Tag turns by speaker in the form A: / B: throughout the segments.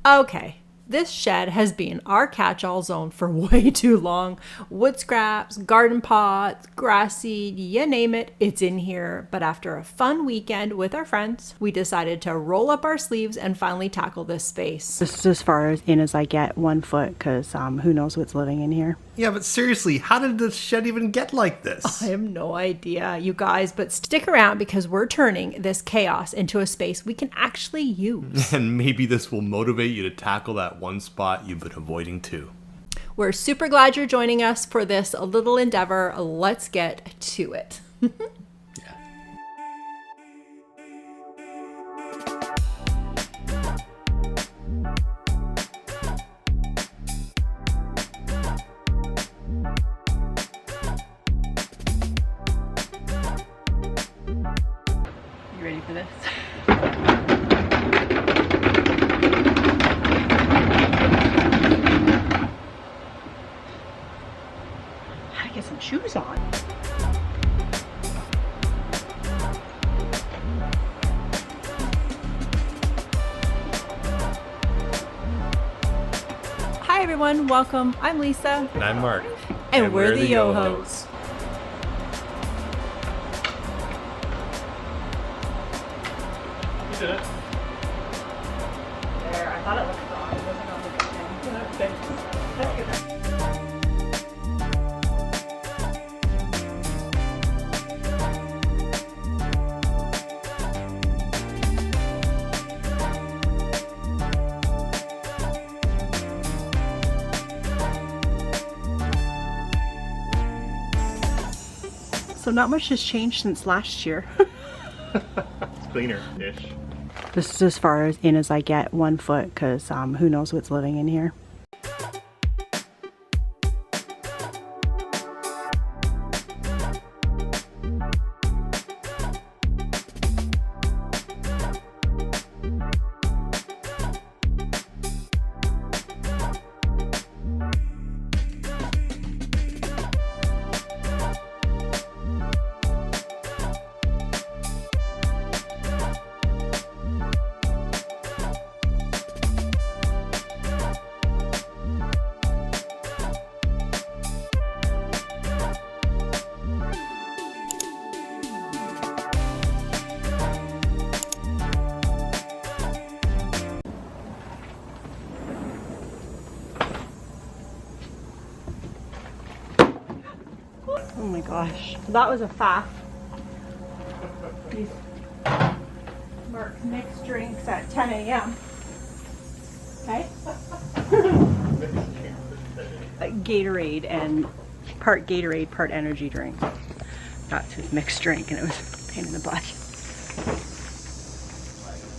A: Okay, this shed has been our catch-all zone for way too long. Wood scraps, garden pots, grass seed, you name it, it's in here. But after a fun weekend with our friends, we decided to roll up our sleeves and finally tackle this space.
B: This is as far in as I get 1 foot, because who knows what's living in here.
C: Yeah, but seriously, how did the shed even get like this?
A: I have no idea, you guys, but stick around because we're turning this chaos into a space we can actually use.
C: And maybe this will motivate you to tackle that one spot you've been avoiding too.
A: We're super glad you're joining us for this little endeavor. Let's get to it. You ready for this?
B: Get some shoes on.
A: Hi everyone, welcome. I'm Lisa.
C: And I'm Mark.
A: And we're the Yohos.
C: You did it.
A: There, I thought it looked wrong. It wasn't on the good thing.
B: So not much has changed since last year.
C: Cleaner-ish.
B: This is as far in as I get 1 foot, because who knows what's living in here. Oh my gosh, that was a faff. These Mark's mixed drinks at 10 a.m. Okay? Gatorade and part Gatorade, part energy drink. That's his mixed drink, and it was a pain in the butt.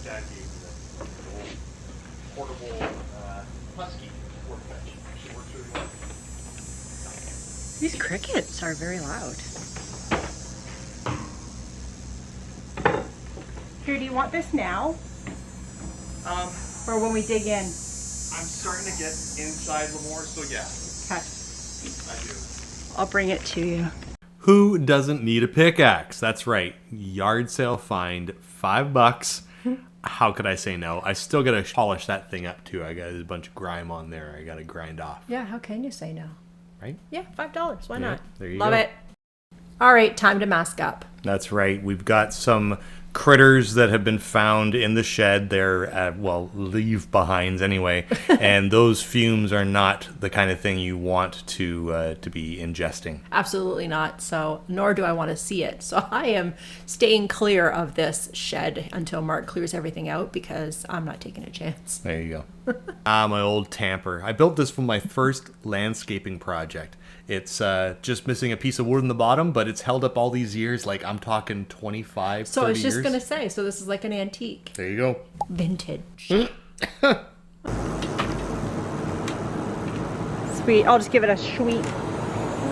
C: Dad gave me the old portable husky workbench. She works really well.
B: These crickets are very loud. Here, do you want this now? Or when we dig in?
C: I'm starting to get inside Lemoore, so yeah,
B: Okay,
C: I do.
B: I'll bring it to you.
C: Who doesn't need a pickaxe? That's right. Yard sale find, $5. How could I say no? I still gotta polish that thing up too. I got a bunch of grime on there I gotta grind off.
A: Yeah, how can you say no?
C: Right?
A: Yeah, $5. Why not?
C: There you
A: Love
C: go.
A: it. All right, time to mask up.
C: That's right. We've got some critters that have been found in the shed. They're, leave behinds anyway. And those fumes are not the kind of thing you want to be ingesting.
A: Absolutely not. So, nor do I want to see it. So, I am staying clear of this shed until Mark clears everything out because I'm not taking a chance.
C: There you go. My old tamper. I built this for my first landscaping project. It's just missing a piece of wood in the bottom, but it's held up all these years. Like, I'm talking 25,
A: So,
C: 30
A: I was just
C: years.
A: going to say, so this is like an antique.
C: There you go.
A: Vintage.
B: Sweet, I'll just give it a sweet.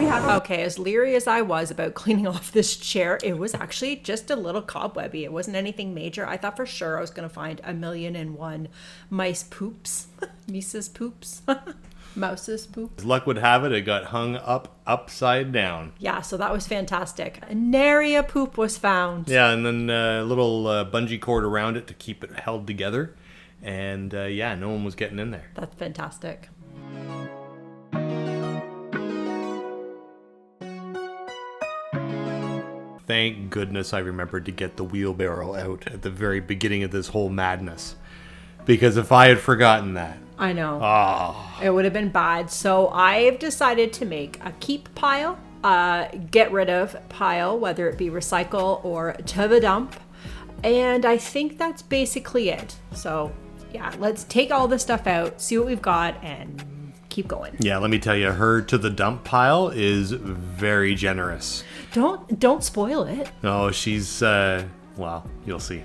A: Okay, as leery as I was about cleaning off this chair, it was actually just a little cobwebby. It wasn't anything major. I thought for sure I was going to find 1,000,001 mice poops. Mice's poops. Mouse's poop.
C: As luck would have it, it got hung up upside down.
A: Yeah, so that was fantastic. Nary a poop was found.
C: Yeah, and then a little bungee cord around it to keep it held together. And yeah, no one was getting in there.
A: That's fantastic.
C: Thank goodness I remembered to get the wheelbarrow out at the very beginning of this whole madness. Because if I had forgotten that,
A: I know. It would have been bad. So I've decided to make a keep pile, get rid of pile, whether it be recycle or to the dump. And I think that's basically it. So yeah, let's take all this stuff out, see what we've got, and keep going.
C: yeah, let me tell you, her to the dump pile is very generous.
A: Don't spoil it.
C: Oh, she's, well, you'll see.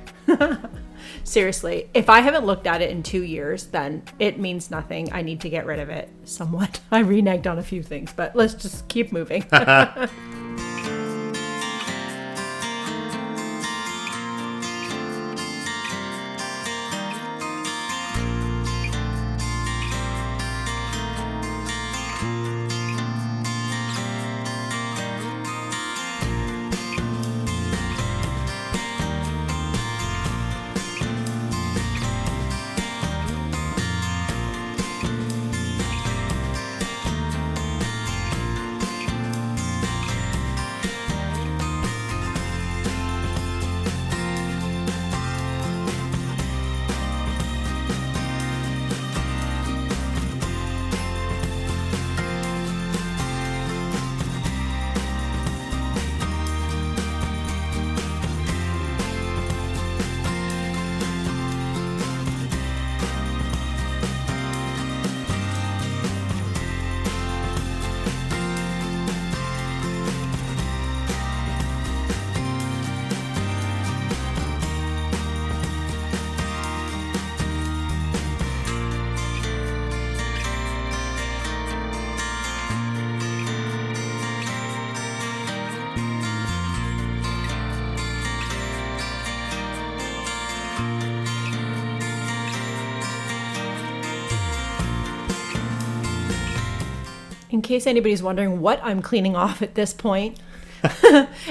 A: Seriously, if I haven't looked at it in 2 years, then it means nothing. I need to get rid of it somewhat. I reneged on a few things, but let's just keep moving. In case anybody's wondering what I'm cleaning off at this point,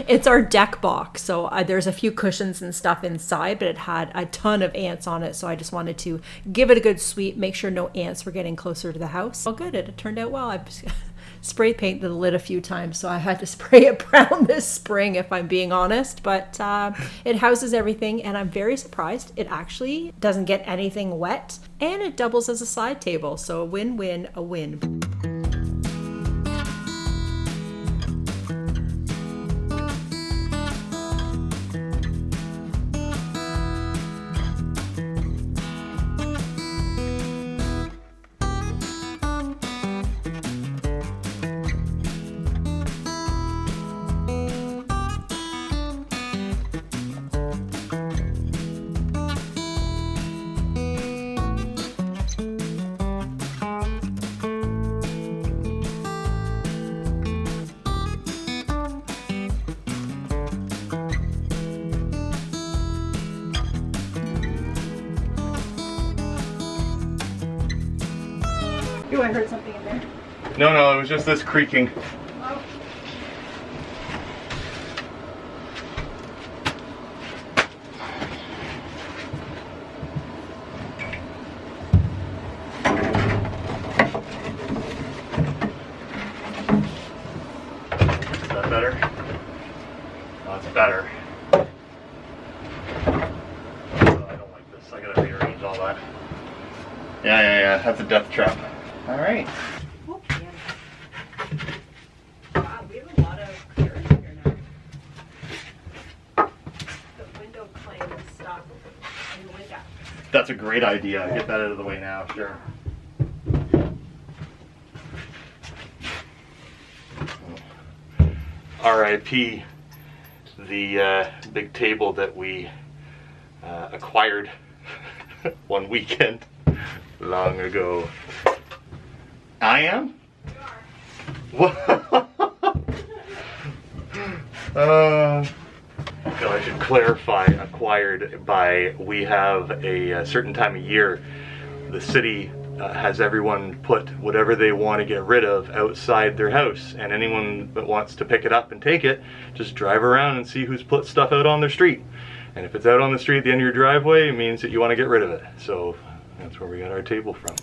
A: it's our deck box. So there's a few cushions and stuff inside, but it had a ton of ants on it. So I just wanted to give it a good sweep, make sure no ants were getting closer to the house. Well, good. It turned out well. I spray painted the lid a few times, so I had to spray it brown this spring, if I'm being honest. But it houses everything, and I'm very surprised. It actually doesn't get anything wet, and it doubles as a side table. So a win-win, a win.
B: Oh, I heard something in there.
C: No, it was just this creaking.
B: Oh.
C: Is that better? That's better. I don't like this. I gotta rearrange all that. Yeah. That's a death trap. All right.
B: Oh, yeah. Wow, we have a lot of clearance here now. The window claim is stuck in the window.
C: That's a great idea. Get that out of the way now. Sure. R.I.P. the big table that we acquired one weekend long ago. I am? You are. What? So I should clarify, acquired by, we have a certain time of year, the city has everyone put whatever they want to get rid of outside their house, and anyone that wants to pick it up and take it, just drive around and see who's put stuff out on their street. And if it's out on the street at the end of your driveway, it means that you want to get rid of it. So That's where we got our table from.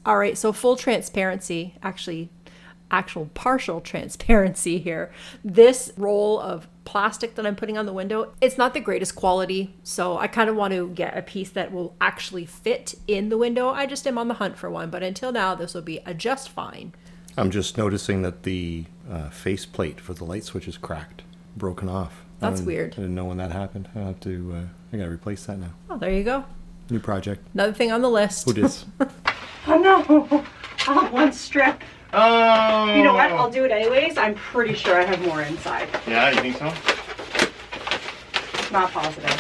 A: All right, so full transparency, actual partial transparency here. This roll of plastic that I'm putting on the window, it's not the greatest quality, so I kind of want to get a piece that will actually fit in the window. I just am on the hunt for one, but until now, this will be just fine.
C: I'm just noticing that the face plate for the light switch is cracked, broken off.
A: That's weird.
C: I didn't know when that happened. I have to. I gotta replace that now.
A: Oh, there you go.
C: New project.
A: Another thing on the list.
C: Who dis?
B: Oh no! I have one strip.
C: Oh.
B: You know what? I'll do it anyways. I'm pretty sure I have more inside.
C: Yeah, you think so?
B: Not positive.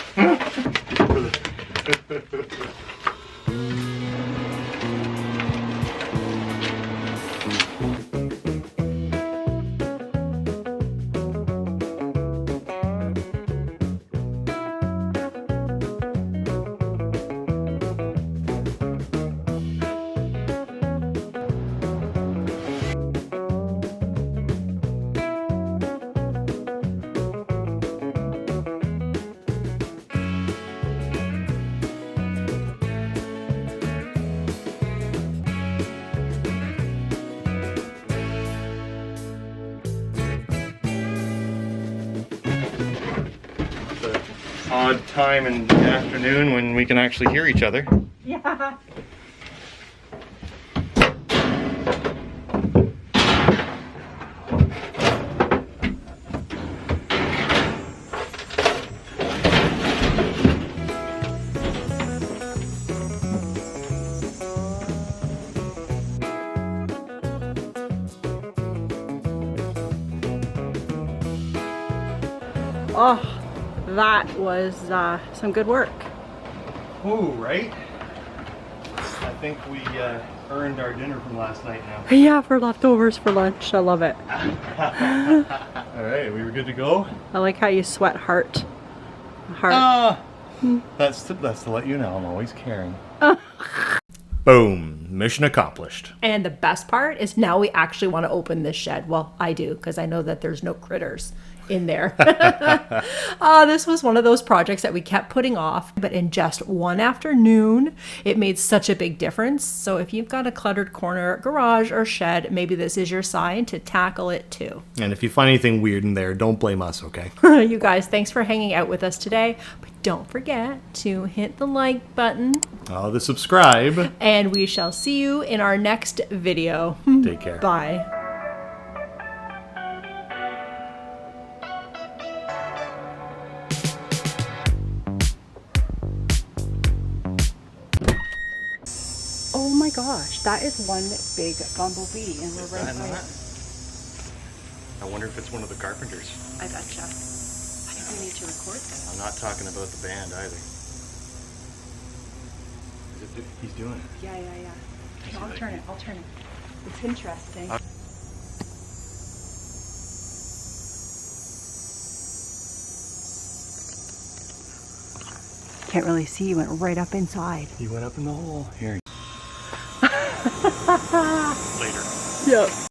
C: Odd time in the afternoon when we can actually hear each other.
B: Yeah. Oh. That was some good work.
C: Ooh, right? I think we earned our dinner from last night now.
B: Yeah, for leftovers for lunch. I love it.
C: All right, we were good to go.
B: I like how you sweat heart. Heart.
C: That's to let you know I'm always caring. Boom, mission accomplished.
A: And the best part is now we actually want to open this shed. Well, I do, because I know that there's no critters in there. This was one of those projects that we kept putting off, but in just one afternoon, it made such a big difference. So if you've got a cluttered corner, garage, or shed, maybe this is your sign to tackle it too.
C: And if you find anything weird in there, don't blame us, okay?
A: You guys, thanks for hanging out with us today. But don't forget to hit the like button.
C: The subscribe.
A: And we shall see you in our next video.
C: Take care.
A: Bye.
B: Oh my gosh, that is one big bumblebee, and we're right by it.
C: I wonder if it's one of the carpenters.
B: I betcha. I think we need to record this.
C: I'm not talking about the band either. He's doing it.
B: Yeah. No, I'll turn it. It's interesting. Can't really see. You went right up inside.
C: He went up in the hole. Here. Later.
B: Yep.